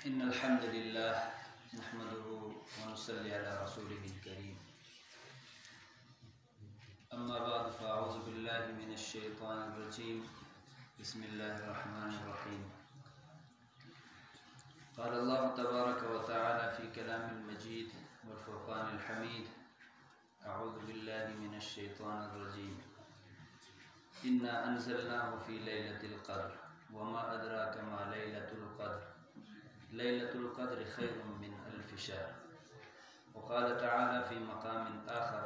إن الحمد لله نحمده ونصلي على رسوله الكريم. أما بعد فأعوذ بالله من الشيطان الرجيم. بسم الله الرحمن الرحيم. قال الله تبارك وتعالى في كلام المجيد والفرقان الحميد: أعوذ بالله من الشيطان الرجيم. إنا أنزلناه في ليلة القدر وما أدراك ما ليلة القدر ليلة القدر خير من ألف شهر. وقال تعالى في مقام آخر: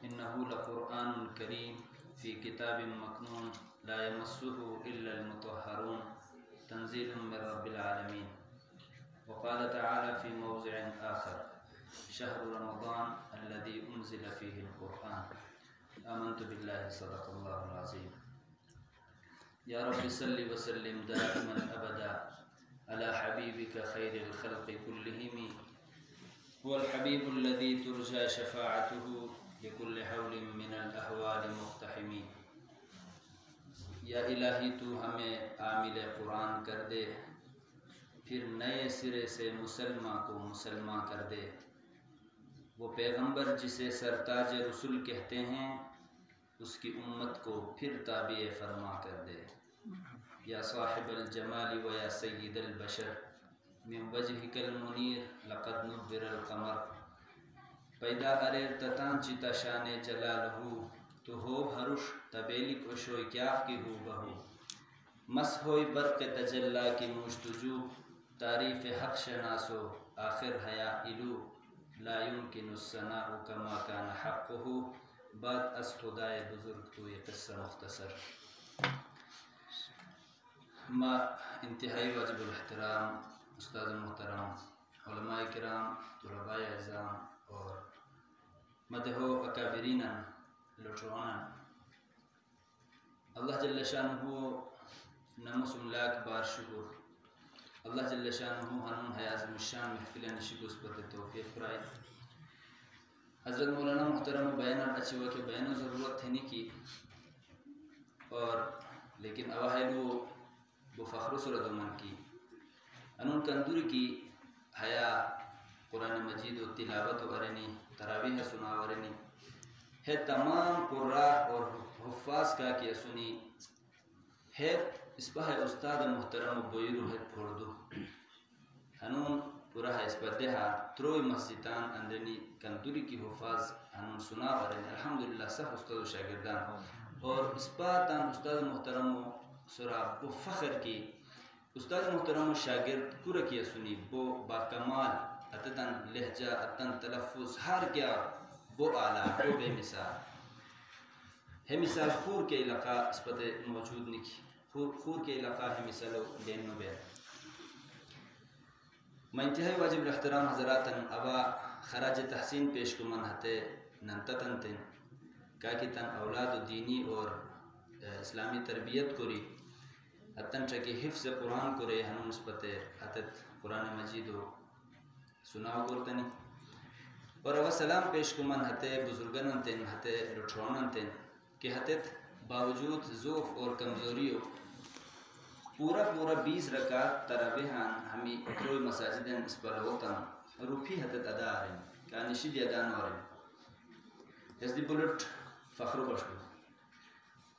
إنه لقرآن كريم في كتاب مكنون لا يمسه إلا المطهرون تنزيل من رب العالمين. وقال تعالى في موضع آخر: شهر رمضان الذي أنزل فيه القرآن. آمنت بالله صدق الله العظيم. يا رب صل وسلم دائما أبدا على حبيبك خير الخلق كلهم. هو الحبيب الذي ترجى شفاعته لكل حول من الأهوال مقتحم. یا الہی تو ہمیں عامل قرآن کر دے، پھر نئے سرے سے مسلمان کو مسلمان کر دے. وہ پیغمبر جسے سرتاج رسول کہتے ہیں، اس کی امت کو پھر تابع فرما کر دے. یا صاحب الجمال و یا سید البشر من وجهك المنیر لقد نبر القمر. پیدا اریر تتان چیتا شان جلال ہو، تو ہو بھروش تبیلک اشوئی کیاف کی ہو بہو. مس ہوئی برق تجلا کی مجتجو، تعریف حق شناسو آخر حیا الو. لا يمكن الثناء كما كان حقه. بعد از خدائے بزرگ تو یہ قصہ مختصر. ما انتہائی واجب الاحترام استاد محترم، علماء کرام، طلباء اعزام اور مدہو اکابرین لٹروانا، اللہ جل شانہ نمس لاکھ بار شکر. اللہ جل شانہ ہنون ہے عظم الشان محفل نشکس پر توفیق فرائے. حضرت مولانا محترم بیان اچھی ہوا کہ بیان ضرورت ہے نہیں کی، اور لیکن اواہل وہ فخر صورت من کی انون کندوری کی حیا قرآن مجید و تلاوت و ارنی تراویح سنا ورنی ہے تمام قراء اور حفاظ کا کیا سنی ہے. اس پہ استاد محترم بویرو ہے پھوڑ دو انون پورا ہے اس پر دہا تروئی مسجدان اندرنی کندوری کی حفاظ انون سنا ورنی الحمدللہ سب استاد و شاگردان. اور اس پاتان استاد محترم سورا بو فخر کی استاد محترم شاگرد کورا کیا سنی بو با کمال اتتن لہجہ اتن تلفظ ہر کیا بو آلہ بو بے مثال ہے. مثال خور کے علاقہ اس پتے موجود نہیں، خور کے علاقہ ہے مثالو لینو بے. میں انتہائی واجب الاحترام حضراتن ابا خراج تحسین پیش کو من ہتے ننتتن تن کاکی تن اولاد و دینی اور اسلامی تربیت کری اتن چکی حفظ قرآن کرے ہنو نسبت اتت قرآن مجید و سناو گرتنی. اور اب سلام پیش کو من ہتے بزرگن تن ہتے لٹھرونن تن کہ ہتت باوجود ضعف اور کمزوریوں پورا 20 رکعت تراویحان ہمیں کوئی مساجدیں اس پر ہوتا روپی ہتت ادا آ رہے ہیں کانشی دی ادا نہ ہو رہے ہیں اس دی بلٹ فخر بشو.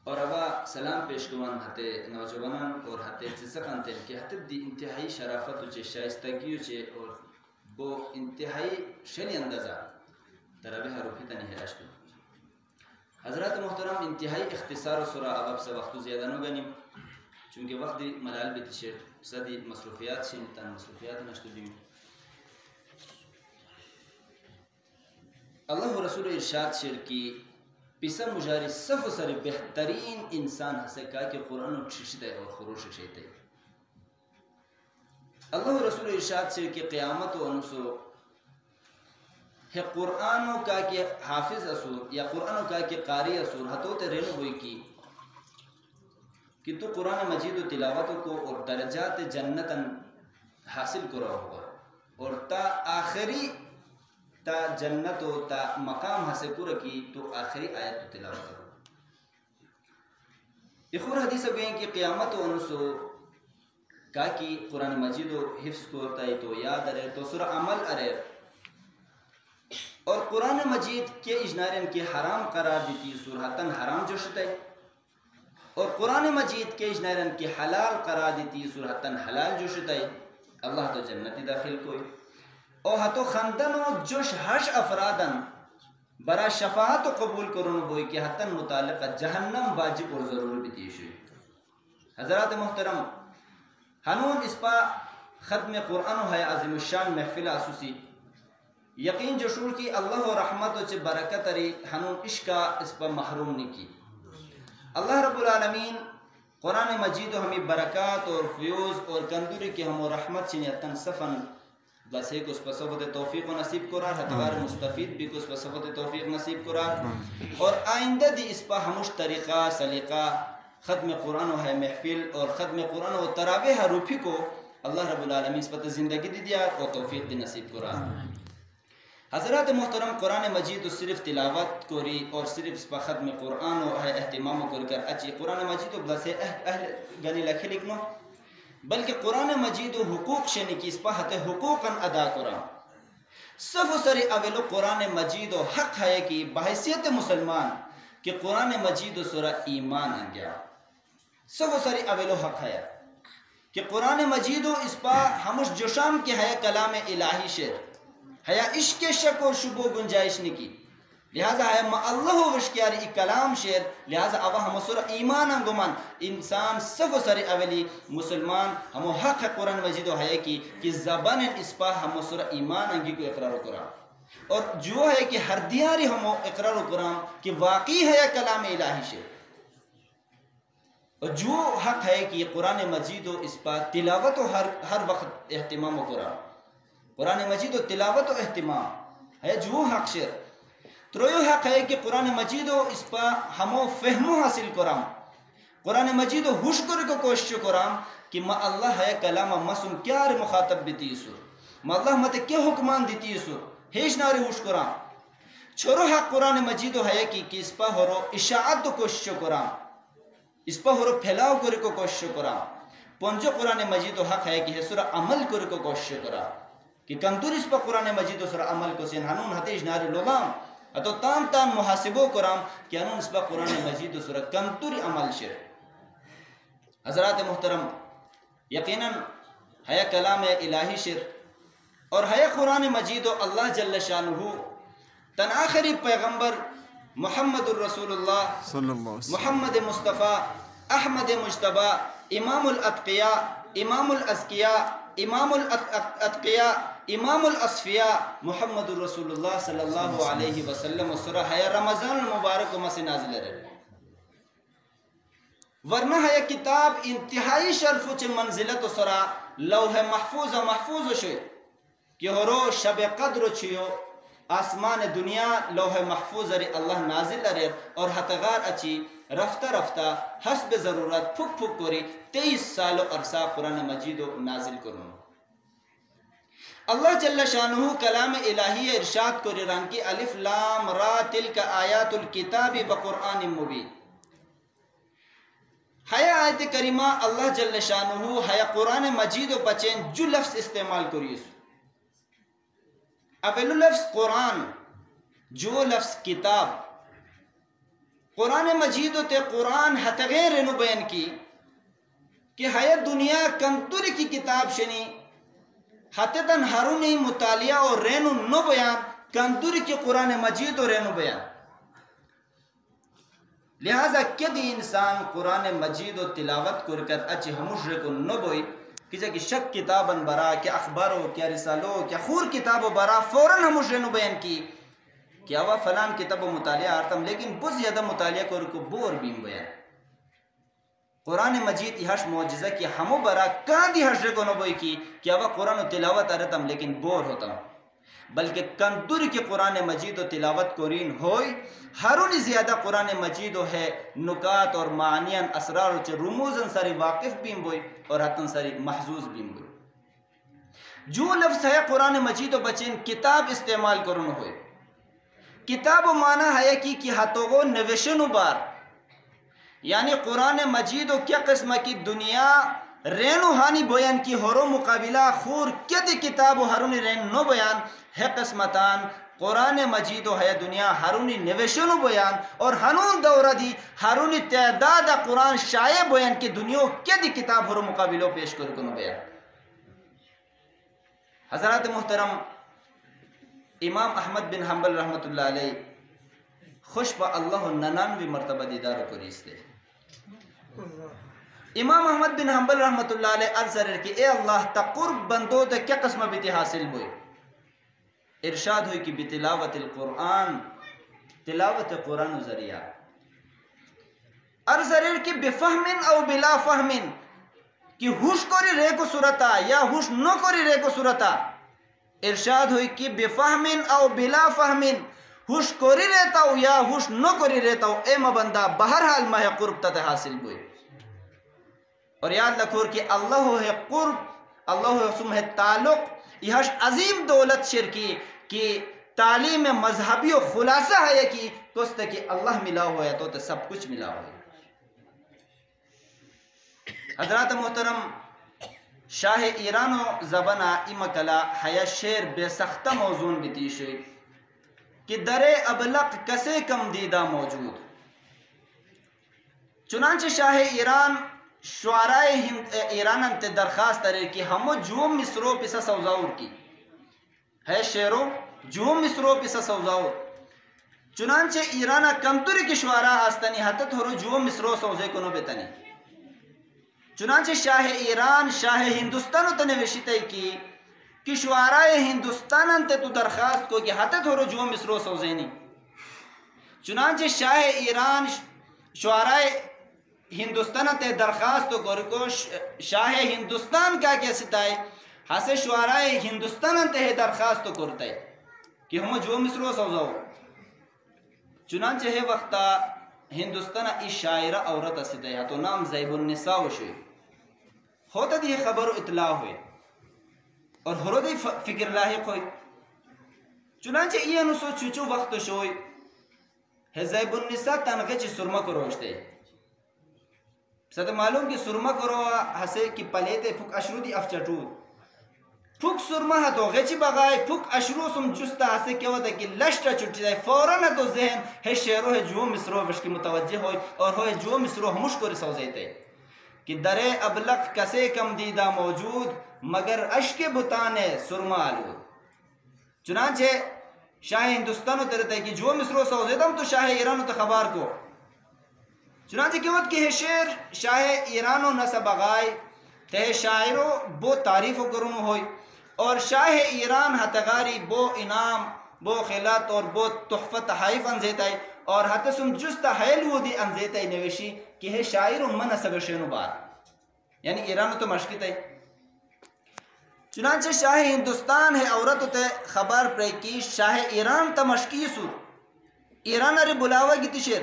اور ابا سلام پیش کمان ہتے نوجوانان اور ہتے چسکان تین کہ ہتے دی انتہائی شرافت چے شائستگیو چے اور وہ انتہائی شلی اندازہ تراویح روپی تنی ہے اشکو. حضرات محترم انتہائی اختصار و سرا اب سے وقت زیادہ نو گنیم چونکہ وقت دی ملال بیتی شیر صدی مصروفیات شنیتان مصروفیات نشتو دیم. اللہ و رسول ارشاد شیر کی پیسا مجاری صف سر بہترین انسان ہسے کہا کہ قرآن و چھشتے اور خروش شیتے. اللہ و رسول ارشاد شیر کی قیامت و انسو ہے قرآن کا کہ حافظ اسور یا قرآن کا کہ قاری اسور ہتو تے رینو ہوئی کی کہ تو قرآن مجید و تلاوت کو اور درجات جنتاً حاصل کرو ہوگا اور تا آخری تا جنت و تا مقام حاصل کرو کی تو آخری آیت و تلاوت کرو. اخور حدیث گوئیں کہ قیامت و انسو کہا کہ قرآن مجید و حفظ کرتا ہے تو یاد ارے تو سر عمل ارے اور قرآن مجید کے اجنارن کے حرام قرار دیتی سورحتن حرام جو شتے اور قرآن مجید کے اجنارن کے حلال قرار دیتی سورحتن حلال جو شتے اللہ تو جنتی داخل کوئی اور ہتو خندن و جوش ہش افرادن برا شفاعت و قبول کرن بوئی کہ حتن متعلق جہنم واجب اور ضرور بھی شوئی. حضرات محترم ہنون اس پا ختم قرآن و ہے عظیم الشان محفل اسوسی یقین جو شور کی اللہ و رحمت و چھ برکت اری ہنون عشقہ اس پا محروم نہیں کی. اللہ رب العالمین قرآن مجید و ہمیں برکات اور فیوز اور کندوری کی ہم و رحمت چنیتن صفن بس ایک اس پر صفت توفیق و نصیب کرار حتوار مستفید بھی اس پر صفت توفیق نصیب کرار اور آئندہ دی اس پر ہموش طریقہ سلیقہ ختم قرآن و ہے محفل اور ختم قرآن و تراویح روپی کو اللہ رب العالمین اس پر زندگی دی دیا اور توفیق دی نصیب کرار. حضرات محترم قرآن مجید و صرف تلاوت کوری اور صرف اس پر ختم قرآن و ہے اہتمام کر کر اچھی قرآن مجید و بلسے اہل گنی لکھے لکھنو بلکہ قرآن مجید و حقوق شنی کی اس پہ حقوقاً ادا کرا صف و سری اولو قرآن مجید و حق ہے کہ بحیثیت مسلمان کہ قرآن مجید و سورہ ایمان انگیا صف و سری اولو حق ہے کہ قرآن مجید و اس پہ ہمش جوشام کے ہے کلام الہی شعر ہے عشق شک و شبو گنجائش نہیں کی لہذا ہے ما اللہ وشکیاری کلام شعر لہذا اوا ہم سورہ ایمان انگمان انسان صف و سر اولی مسلمان ہم حق قرآن مجید و ہے کہ زبان اس پا ہم سورہ ایمان انگی کو اقرار و قرآن اور جو ہے کہ ہر دیاری ہم اقرار و قرآن کہ واقعی ہے کلام الہی شعر اور جو حق ہے کہ قرآن مجید و اس پا تلاوت و ہر وقت اہتمام و قرآن مجید و تلاوت و اہتمام ہے جو حق شعر ترویو حق ہے کہ قرآن مجید و اس پا ہمو فہمو حاصل کرام قرآن مجید و ہوش کو کوشش کرام کہ ما اللہ ہے کلام مسن کیا رے مخاطب بیتی سو ما اللہ مت کیا حکمان دیتی سو ہیش ناری ہوش کرام چھوڑو حق قرآن مجید و ہے کہ اس پا ہرو اشاعت و کوشش کرام اس پا ہرو پھیلاو کو کوشش کرام پنجو قرآن مجید و حق ہے کہ سورہ عمل کو کوشش کرام کہ کنتور اس پا قرآن مجید و سورہ عمل کو سین ہنون حتیش ناری لغام اتو تام محاسبو کرام کہ انہوں اس پا قرآن مجید و سورہ کنتوری عمل شر. حضرات محترم یقیناً ہے کلام الہی شر اور ہے قرآن مجید و اللہ جل شانہ تن آخری پیغمبر محمد الرسول اللہ محمد مصطفیٰ احمد مجتبہ امام الاتقیاء امام الازکیاء امام الاتقیاء امام الاصفیاء محمد الرسول اللہ صلی اللہ علیہ وسلم سورہ ہے رمضان المبارک و مسیح نازل رہے ورنہ ہے کتاب انتہائی شرف و منزلت و سورہ لوح محفوظ و شوئے کہ ہرو شب قدر چھیو آسمان دنیا لوح محفوظ رہے اللہ نازل رہے اور حتغار اچھی رفتہ حسب ضرورت پھک کوری 23 سال و عرصہ قرآن مجید و نازل کروں. اللہ جل شانہ کلام الہی ارشاد کو ران کی الف لام را تلک آیات الکتاب بقرآن مبین ہے آیت کریمہ اللہ جل شانہ ہے قرآن مجید و بچین جو لفظ استعمال کریس اولو لفظ قرآن جو لفظ کتاب قرآن مجید و تے قرآن حتغیر رنو بیان کی کہ ہے دنیا کنتوری کی کتاب شنی حتیتاً ہرونی مطالعہ اور رینو نو بیان کندوری کی قرآن مجید اور رینو بیان لہذا کدی انسان قرآن مجید و تلاوت کرکت اچھی ہموش کو نو بوئی کسی کی شک کتاباً برا کیا اخبارو کیا رسالو کیا خور کتابو برا فوراً ہموش رینو بیان کی کیا وہ فلان کتاب و مطالعہ آرتم لیکن بس زیادہ مطالعہ کرکو بور بیم بیان قرآن مجید یہاش معجزہ کی ہمو برا کان دی حشر کو نبوئی کی کیا وہ قرآن و تلاوت آرتم لیکن بور ہوتا بلکہ کندور کی قرآن مجید و تلاوت قرین ہوئی ہرونی زیادہ قرآن مجید و ہے نکات اور معنیان اسرار و رموزن ساری واقف بیم بوئی اور حتن ساری محظوظ بیم بوئی. جو لفظ ہے قرآن مجید و بچین کتاب استعمال کرن ہوئی کتاب و معنی ہے کی ہاتھوں نوشن بار یعنی قرآن مجید و کیا قسم کی دنیا رینو ہانی بویان کی ہورو مقابلہ خور کد کتاب و ہرونی رین نو بیان ہے قسمتان قرآن مجید و ہے دنیا ہرونی نوشنو بیان اور ہنون دورہ دی ہرونی تعداد قرآن شائع بیان کی دنیا کد کتاب ہورو مقابلہ پیش کر کنو بیان. حضرات محترم امام احمد بن حنبل رحمت اللہ علیہ خوش با اللہ 99 مرتبہ دیدار کریستے. امام احمد بن حنبل رحمت اللہ علیہ عرض کہ اے اللہ تا قرب بندو تا کیا قسم بیتی حاصل ہوئی؟ ارشاد ہوئی کہ بتلاوت القرآن، تلاوت قرآن ذریعہ. عرض کہ بفہمن او بلا فہمن، کہ ہوش کوری رے کو صورتا یا ہوش نو کوری رے کو صورتا. ارشاد ہوئی کہ بفہمن او بلا فہمن، ہوش کوری رہتا ہو یا ہوش نو کوری رہتا ہو، اے مبندہ بہرحال ماہ قرب تا حاصل ہوئی. اور یاد رکھو کہ اللہ ہے قرب، اللہ حسم ہے تعلق، یہ عظیم دولت شرکی کہ تعلیم مذہبی و خلاصہ ہے کہ کس کہ اللہ ملا ہوا ہے تو سب کچھ ملا ہوا ہے. حضرات محترم شاہ ایران و زبانہ امکلا حیا شیر بے سختہ موضوع بیتی شوئی کہ در ابلق کسے کم دیدہ موجود. چنانچہ شاہ ایران شعرائے ایران انت درخواست رہے کہ ہمو جو مصرو پسا سوزاور کی ہے شعرو جو مصرو پسا سوزاور. چنانچہ ایران کمتوری کی شعراء آستانی حتت ہرو جو مصرو سوزے کنو بیتنی. چنانچہ شاہ ایران شاہ ہندوستانو تنوشتے کی کہ شعرائے ہندوستان انت تو درخواست کو کہ حتت ہرو جو مصرو سوزینی. چنانچہ شاہ ایران شعرائے ہندوستان تے درخواست کو شاہ ہندوستان کا کیا ستائے ہاسے شعرائے ہندوستان تے درخواست کرتا ہے کہ ہم جو مصرو سوزاؤ. چنانچہ ہے وقتا ہندوستان ای شاعرہ عورت ستائے تو نام زیب النساء شوئی. ہوتا دی خبر اطلاع ہوئے اور ہرو دی فکر لاحق ہوئی. چنانچہ یہ نسو چوچو وقت شوئی ہے زیب النساء تنغی چی سرما کو روشتے. ساتھ معلوم کہ سرما کرو ہسے کی پلیتے پھک اشرو دی افچٹود پھک سرما ہے تو غیچی بغائے پھک اشرو سم جستا ہسے کیا ہوتا ہے کہ لشٹا چھٹی جائے فوراں ہے تو ذہن ہے شعرو ہے جو مصرو وشکی متوجہ ہوئی اور ہوئے جو مصرو ہمش کو رسو زیتے کہ در ابلق کسے کم دیدہ موجود مگر اشک بتانے سرما آلود. چنانچہ شاہ ہندوستانو ترتا ہے کہ جو مصرو سو زیدہ تو شاہ ایرانو تو خبر کو. چنانچہ کی وقت کہ شعر شاہ ایرانو نسب آگائے تے شاعرو بو تعریف کرنو ہوئی اور شاہ ایران ہتگاری بو انعام بو خلات اور بو تحفہ تحائف انزیتا ہے اور ہتسم جستا حیلو دی انزیتا ہے نوشی کہ ہے شاعرو من سگشنو بار یعنی ایرانو تو مشکت ہے. چنانچہ شاہ ہندوستان ہے عورتو تے خبر پر کی شاہ ایران تا مشکی سو ایران ارے بلاوا گی تشیر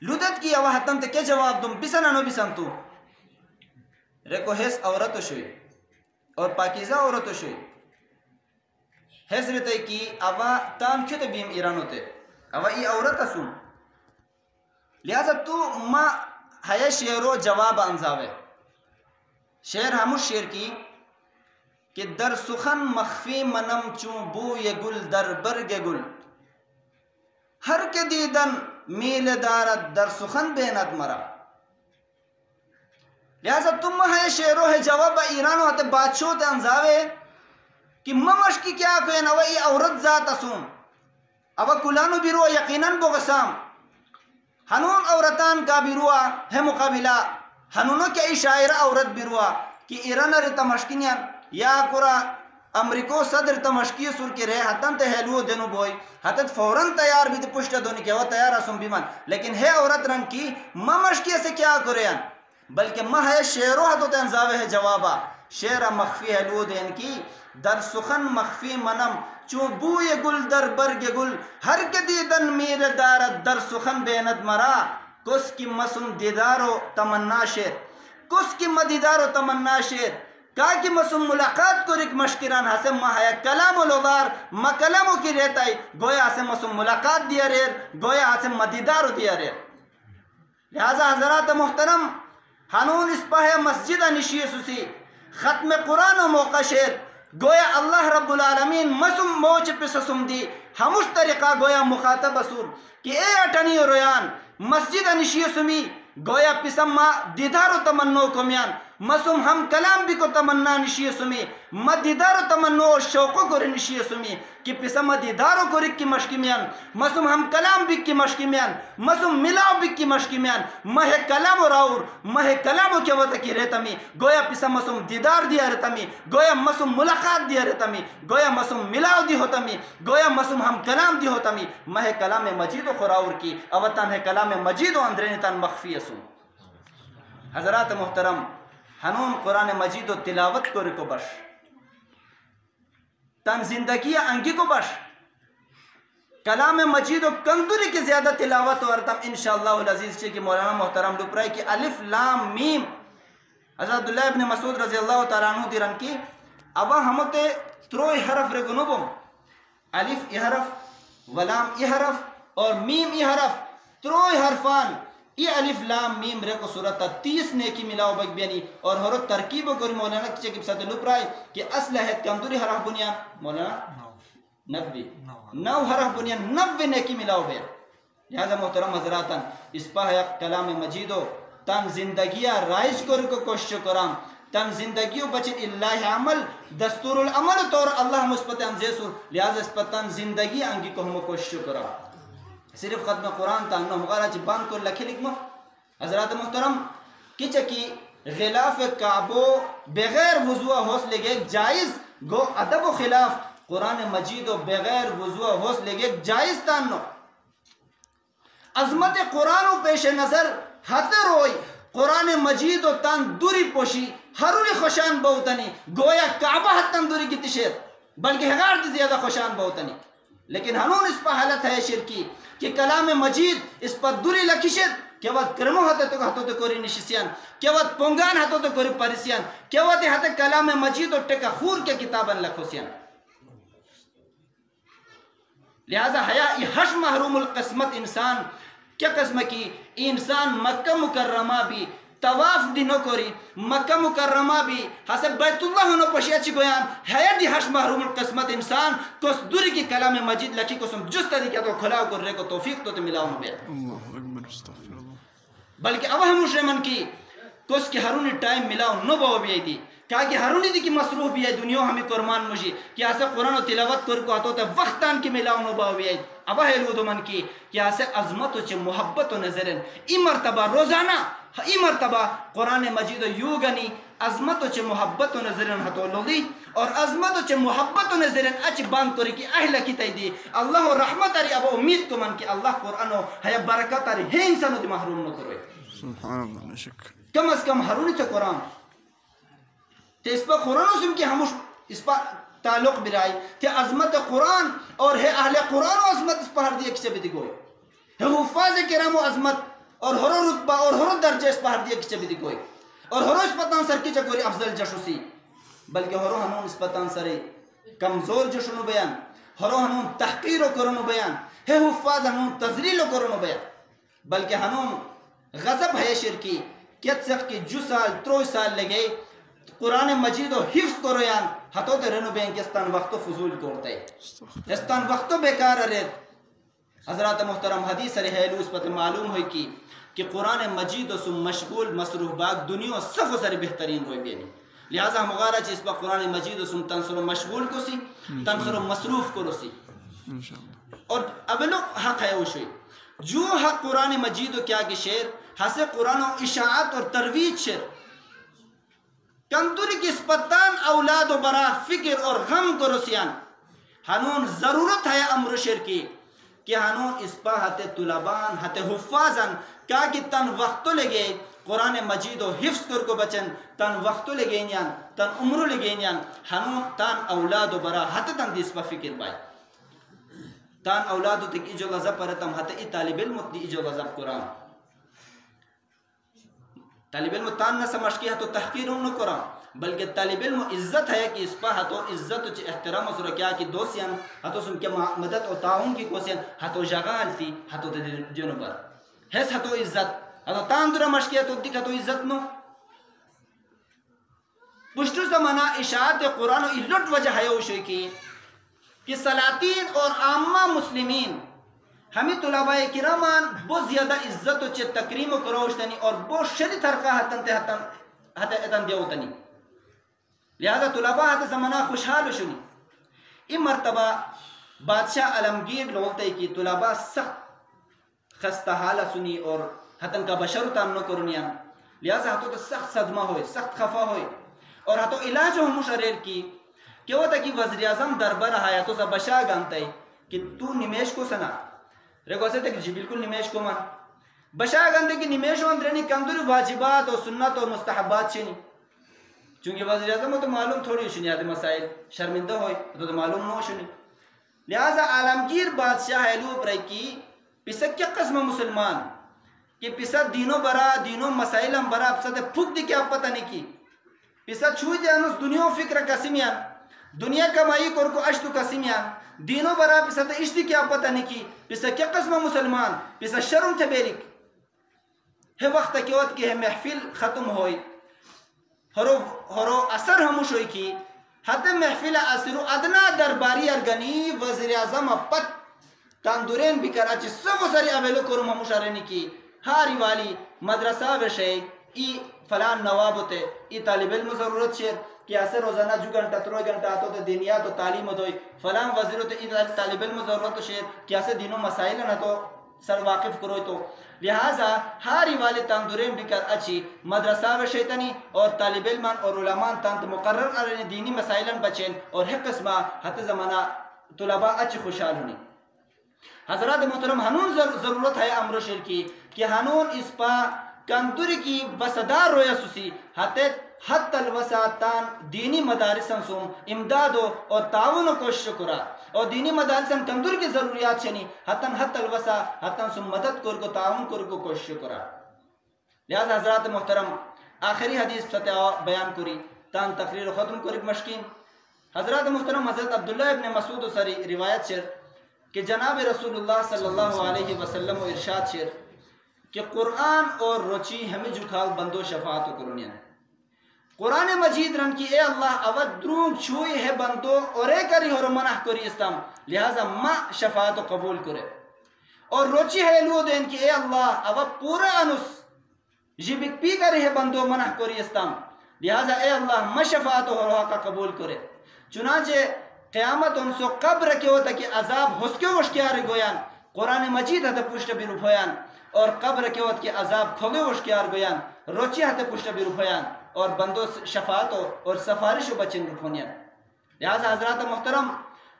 لودت کی اوہتن تے کیا جواب دوں بسن انو بسن تو ریکو حیث عورتو شوئی اور پاکیزہ عورتو شوئی حیث رہتا ہے کہ اوہ تان کیوں تے بیم ایرانو تے اوہ ای عورت سن لہذا تو ما حیا شعرو جواب انزاوے. شعر ہموش شعر کی کہ در سخن مخفی منم چون بوی گل در برگ گل ہر کے دیدن میل دارت در سخن بینت مرا. لہذا تم ہے شعرو ہے جواب ایرانو آتے بادشاہ تے انزاوے کہ ممش کی کیا کوئی نوہ ای عورت ذات اسون اوہ کلانو بیرو یقیناً بغسام ہنون عورتان کا بیرو ہے مقابلہ ہنونو کیا ای شاعر عورت بیرو کہ ایران رتا مشکینیاں یا کرا امریکو صدر تمشکی سور کے رہے حتن تے ہیلو دنو بوئی حتت فوراں تیار بھی تے پشت دونی کہ وہ تیار اسم بیمان لیکن ہے عورت رنگ کی ممشکی سے کیا کریان بلکہ مہ ہے شعرو حتو تے انزاوے ہے جوابا. شعر مخفی ہیلو دین کی در سخن مخفی منم چون بوی گل در برگ گل ہر کے دیدن میر دارت در سخن بیند مرا. کس کی مسم دیدارو تمنا شیر کس کی مدیدارو تمنا شیر کا کی مسم ملاقات کو رک مشکران حسن مہایا کلام و لغار ما کلامو کی رہتا ہے گویا حسن مسم ملاقات دیا ریر گویا حسن مدیدارو دیا ریر. لہذا حضرات محترم ہنون اس پہ مسجد نشی سسی ختم قرآن و موقع شیر گویا اللہ رب العالمین مسم موچ پسسم دی ہمش طریقہ گویا مخاطب اصول کہ اے اٹھنی رویان مسجد نشی سمی گویا پسم ما دیدار و تمنو کمیان مسم ہم کلام بھی کو تمنا نشی سمی ما دیدار و تمنو اور شوقو کو نشی سمی کہ پسم ما دیدارو کو رک کی مشکی میان مسم ہم کلام بھی کی مشکی میان مسم ملاو بھی کی مشکی میان مہ کلام و راور مہ کلام و کیا وطا کی رہتمی گویا پسم مسم دیدار دیا رہتمی گویا مسم ملاقات دیا رہتمی گویا مسم ملاو دی ہوتمی گویا مسم ہم کلام دی ہوتمی مہ کلام مجید و خراور کی اوتان ہے کلام مجید و اندرینتان مخفی اسو حضرات محترم ہنون قرآن مجید و تلاوت کو رکو بش تن زندگی انگی کو بش کلام مجید و کندوری کی زیادہ تلاوت و ارتم انشاءاللہ العزیز چی کہ مولانا محترم لپرائی کی الف لام میم حضرت عبداللہ ابن مسعود رضی اللہ تعالیٰ عنہ دیرن کی ابا ہمتے تروئی حرف رگنو بم الف ای حرف ولام ای حرف اور میم ای حرف تروئی حرفان یہ الف لام میم رے کو صورت 30 نیکی ملاو بک بیانی اور ہر ترکیب کو مولانا کی چکب ساتھ لپرائی کہ اصل ہے کمدوری حرف بنیان مولانا 90 حرف بنیان 90 نیکی ملاو بیا لہذا محترم حضراتن اس پہ کلام مجیدو تن زندگیہ رائج کو کوشش کرام تن زندگیو بچن اللہ عمل دستور العمل طور اللہ مثبت انزیسو لہذا اس پر تن زندگی انگی کو ہم کوشش کرام صرف ختم قرآن تا انہوں مغارہ چی بان کو لکھی لکھمہ حضرات محترم کچھ کی غلاف کعبو بغیر وضوع حوصلے گے جائز گو ادب و خلاف قرآن مجید و بغیر وضوع حوصلے گے جائز تانو عظمت قرآن و پیش نظر ہتر ہوئی قرآن مجید و تان دوری پوشی ہرولی خوشان بہتنی گویا کعبہ ہتن دوری کی تشیر بلکہ ہگار دی زیادہ خوشان بہتنی لیکن ہنون اس پر حالت ہے شرکی کہ کلام مجید اس پر دوری لکشت کیا وقت کرمو ہاتھ تو ہاتھوں تو کوری نشسیان کیا وقت پونگان ہاتھوں تو کوری پریسیان کیا وقت ہاتھ کلام مجید اور ٹکا خور کے کتاباً لکھوسیان لہذا حیا یہ حش محروم القسمت انسان کیا قسم کی انسان مکہ مکرمہ بھی طواف دینو کوری مکہ مکرمہ بھی حسب بیت اللہ ہونا پشی اچھی گویان ہے دی حش محروم القسمت انسان تو اس دوری کی کلام مجید لکی کو سم جس طریقہ تو کھلاو کر رہے کو توفیق تو ملاو نبی بلکہ اب ہم مشرمن کی تو اس کی ہرونی ٹائم ملاو نبو بھی آئی دی کہا کہ ہرونی دی کی مصروف بھی ہے دنیا ہمیں قرمان مجھے کہ ایسے قرآن و تلاوت کر کو آتو تے وقتان کی ملاو نبو بھی آئی اب ہے لودو من کی کہ ایسے عظمت و چے محبت و نظرن ای مرتبہ روزانہ ای مرتبہ قرآن مجید یو گنی عظمت و چے محبت و نظرن ہتو لولی اور عظمت و چے محبت و نظرن اچ بان توری کی اہل کی تیدی اللہ و رحمت آری اب امید کو من کی اللہ قرآن و ہے برکت آری ہے انسانو دی محروم نہ کروئے سبحان اللہ نشک کم از کم ہرونی تے قرآن تے اس پر قرآن و سم کی ہموش اس پر تعلق برائی تے عظمت قرآن اور ہے اہل قرآن و عظمت اس پر ہر دی اکچے بھی دکھوئی ہے حفاظ کرام و عظمت اور ہرو رتبہ اور ہرو درجہ اس پر ہر دی اکچے بھی دکھوئی اور ہرو اس پتان سر کی چکوری افضل جشو سی بلکہ ہرو ہنون اس پتان سر کمزور جشنو بیان ہرو ہنون تحقیر و کرنو بیان ہے حفاظ ہنون تذلیل و کرنو بیان بلکہ ہنون غضب ہے شرکی کیت سخت کی جو سال تروئی سال لگے قرآن مجید و حفظ کرو یان ہتو تے رنو بین کہ استان وقت فضول کرتے استان وقت بیکار رہت حضرات محترم حدیث رہیلو اس پر معلوم ہوئی کہ قرآن مجید و سم مشغول مصروف باق دنیا سب سر بہترین ہوئی بینی لہذا مغارہ چیز پر قرآن مجید و سم تنصر و مشغول کو سی تنصر و مصروف کرو سی اور ابنو حق ہے اوشوئی جو حق قرآن مجید و کیا کہ شیر حسے قرآن و اشاعت اور ترویج شیر کندوری کی اسپتان اولاد و برا فکر اور غم کو رسیان ہنون ضرورت ہے امر شیر کی کہ ہنون اس پا ہتے طلبان ہتے حفاظن کیا کہ تن وقتو لگے قرآن مجید و حفظ کر کو بچن تن وقتو لگے نیان تن عمرو لگے نیان ہنون تن اولاد و برا ہتے تن دیس پا فکر بائی تان اولادو تک ایجو لذب پرتم ہتے ای طالب علم دی ایجو لذب قرآن طالب علم تان نہ سمجھ کے ہتو تحقیر انہوں قرآن بلکہ طالب علم عزت ہے کہ اس پا ہتو عزت و احترام و سرکیا کی دوسیان ہتو سن کے مدد و تعاون کی کوسیان ہتو جغال تی ہتو جنو پر حیث ہتو عزت ہتو تان درہ مشکی ہتو دیکھ ہتو عزت نو پشتو زمانہ اشاعت قرآن و لٹ وجہ ہے اوشوئی کی کہ سلاطین اور عامہ مسلمین ہمیں طلباء کرامان بہت زیادہ عزت و چے تکریم و کروشتنی اور بہت شدید ترقہ حتن دیوتنی، لہذا طلباء حت زمانہ خوشحال شنی. این مرتبہ بادشاہ عالمگیر لوگتے کی طلباء سخت خستہ حالہ سنی اور حتن کا بشر تانو کرنیا، لہذا ہتو تو سخت صدمہ ہوئے، سخت خفا ہوئے اور ہتو علاج ہو مشریر کی کہ وہ تا کہ وزیر اعظم دربار آیا تو سا بشاہ گانتا ہے کہ تو نمیش کو سنا ریکو سے تک جی بالکل نمیش کو من بشاہ گانتا ہے کہ نمیش ہو اندرینی کمدوری واجبات اور سنت اور مستحبات چھنی، چونکہ وزیر اعظم تو معلوم تھوڑی شنی آدھے مسائل شرمندہ ہوئے تو معلوم نہ شنی، لہذا عالمگیر بادشاہ حیلو پر کی پسا کیا قسم مسلمان کہ پسا دینوں برا دینوں مسائلم برا پسا دے پھوک دی کیا پتہ نہیں کی پسا چھوئی دے انس دنیا و فکر کسیمیان دنیا کمائی کرکو اشتو کسیمیان دینوں برا پسا دے اشتی کیا پتہ نہیں کی پسا کیا قسم مسلمان پسا شرم تھے بیرک ہے وقت کیوت کہ ہے محفل ختم ہوئی ہرو اثر ہموش ہوئی کی حتی محفل اثرو ادنا درباری ارگنی وزیر اعظم پت تاندورین بکر اچھی سب سری اویلو کرم ہموش آرینی کی ہاری والی مدرسہ وشے ای فلان نواب ہوتے ای طالب علم ضرورت شیر کہ ایسے روزانہ جو گھنٹہ تروئی گھنٹہ آتو تے دینیات و تعلیم ہوئی فلان وزیر ہوتے ای طالب علم ضرورت شیر کہ ایسے دینوں مسائل نہ تو سر واقف کروئی تو لہذا ہاری والی تاندورین بکر اچھی مدرسہ وشیطنی اور طالب علمان اور علمان تانت مقرر ارنی دینی مسائلن بچین اور حق قسمہ حتی زمانہ طلباء اچھی خوشحال ہونی. حضرات محترم ہنون ضرورت ہے امر شیر کی کہ ہنون اس پا کندوری کی وسدار رویا سوسی حتی الوساتان دینی مدارسن سوم امدادو اور تعاون کو شکرہ اور دینی مدارسن کندور کی ضروریات چھنی حتی الوسا حتی سوم مدد کر کو تعاون کر کو کوشش کرا. لہذا حضرات محترم آخری حدیث فتح بیان کری تان تقریر ختم کری مشکین. حضرات محترم حضرت عبداللہ ابن مسعود سری روایت شر کہ جناب رسول اللہ صلی اللہ علیہ وسلم و ارشاد شر کہ قرآن اور روچی ہمیں جھکھاو بندو شفاعت و کرنیا ہے. قرآن مجید رن کی اے اللہ اود درونگ چھوئی ہے بندو اور اے کری ہو منح کری اسلام لہذا ما شفاعت و قبول کرے اور روچی ہے لو دین کی اے اللہ اود پورا انس جبک پی کری ہے بندو منح کری اسلام لہذا اے اللہ ما شفاعت و روحا کا قبول کرے. چنانچہ قیامت ان سو قبر کے ہوتا کہ عذاب حسکیو وشکیار گویان قرآن مجید ہے پشت بھی رفیان اور قبر کے وقت کے عذاب کھوگے وشکیار گویان روچی ہے پشت بھی رفیان اور بندو شفاعت اور سفارش و بچن رکھونیاں. لہذا حضرات محترم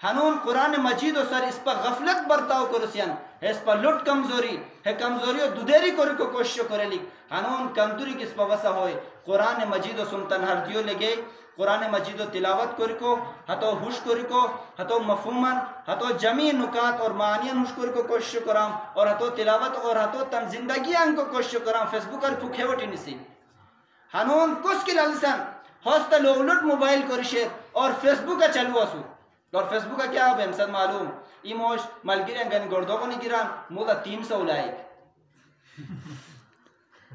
ہنون قرآن مجید و سر اس پر غفلت برتاو کرسیاں ہے اس پر لٹ کمزوری ہے کمزوری و دودیری کو کوشش کرے لی ہنون کمزوری کس پر وسا ہوئے قرآن مجید و سنتن ہر دیو لگے قرآن مجید و تلاوت کو ہتو ہوش کو ہتو مفہومن ہتو جمی نکات اور معانین ہوش کو کوشش کرام اور ہتو تلاوت اور ہتو تن زندگی ان کو کوشش کرام فیس بک اور پھوکھے وٹی نسی ہنون کس کی للسن ہوستا لوگلٹ موبائل کرشے اور فیس بک کا چلو اسو اور فیس بک کا کیا ہے ہمسد معلوم ایموش ملگیرین گن گردو کو نہیں گران مولا 300 لائک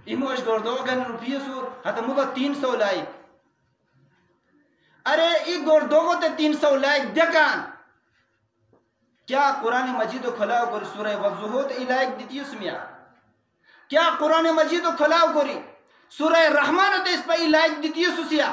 ایموش گردو گن روپیے سور ہتا مولا 300 لائک ارے ای گردو کو تے 300 لائک دیکھان کیا قرآن مجید و کھلاو کری سورہ وضوحوت ای لائک دیتی اسمیا کیا قرآن مجید و کھلاو کری سورہ رحمان تے اس پہ ای لائک دیتی سوسیا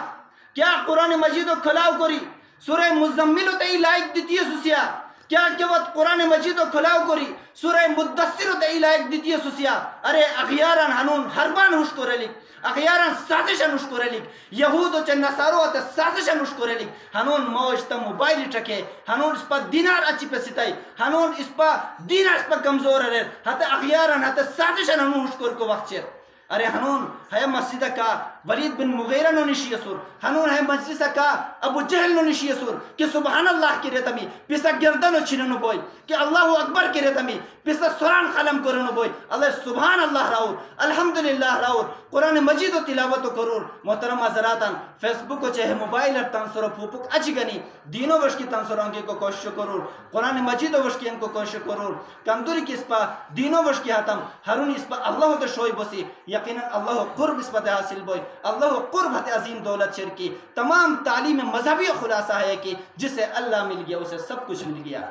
کیا قرآن مجید و کھلاو کری سورہ مزمل تے ای لائک دیتی سوسیا کیا کہ وقت قرآن مجید و کھلاو کری سورہ مدثر تے ای لائک دیتی سوسیا ارے اخیاران ہنون ہربان ہوش کرے لک اخیاران سازشن ہوش کرے لک یہود و چن نصارو تے سازشن ہوش کرے لک ہنون موجتا موبائل ٹکے ہنون اس پا دینار اچھی پہ ستائی ہنون اس پا دینار اس پا کمزور رہے ہتے اخیاران ہتے سازشن ہنون ہوش کر کو وقت چیر ارے ہنون ہے مسجدہ کا ولید بن مغیرہ نو نشی سور ہنون ہے مسجدہ کا ابو جہل نو نشی سور کہ سبحان اللہ کی ریتمی پیسا گردن و چھننو بوئی کہ اللہ اکبر کی ریتمی پیسا سران خلم کرنو بوئی اللہ سبحان اللہ راور الحمدللہ راور قرآن مجید و تلاوت و کرور. محترم حضراتان فیس بک و چاہے موبائل ار تنسر و پھوپک اچھی گنی دینوں وشکی تنسر آنگی کو کوشش کرور قرآن مجید و وشکی ان کو کوشش کرور کمدوری کی اس پا دینوں وشکی حتم ہرونی اس پا اللہ تو شوئی بسی یقیناً اللہ قرب اس پتہ حاصل بوئی اللہ قرب حت عظیم دولت شرکی تمام تعلیم مذہبی خلاصہ ہے کہ جسے اللہ مل گیا اسے سب کچھ مل گیا،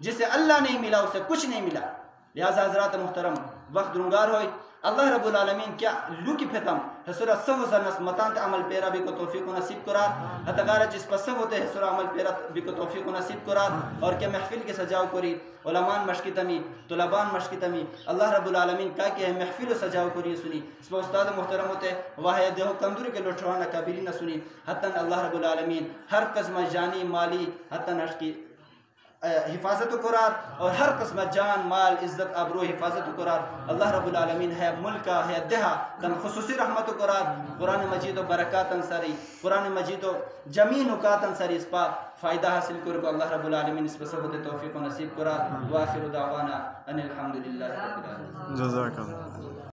جسے اللہ نہیں ملا اسے کچھ نہیں ملا. لہذا حضرات محترم وقت درنگار ہوئی اللہ رب العالمین کیا لوکی پھتم حسورہ صفو زنس متانت عمل پیرا بھی کو توفیق و نصیب کرار حتگارہ جس پر صفو تے حسورہ عمل پیرا بھی کو توفیق و نصیب کرار اور کہ محفل کے سجاؤ کری علمان مشکی تمی طلبان مشکی تمی اللہ رب العالمین کا کہ محفل و سجاؤ کری سنی اس پر استاد محترم ہوتے واحد دیہو کمدوری کے لوٹھوانا کبیری نہ سنی حتاً اللہ رب العالمین ہر قسم جانی مالی حتاً اشکی حفاظت و قرار اور ہر قسم جان مال عزت ابرو حفاظت و قرار اللہ رب العالمین ہے ملکہ ہے دہا تن خصوصی رحمت و قرار قرآن مجید و برکات انصاری قرآن مجید و جمین وقات انصاری اس پا فائدہ حاصل کرو اللہ رب العالمین اس پر صحبت توفیق و نصیب قرار وآخر دعوانا ان الحمدللہ رب العالمین. جزاک اللہ.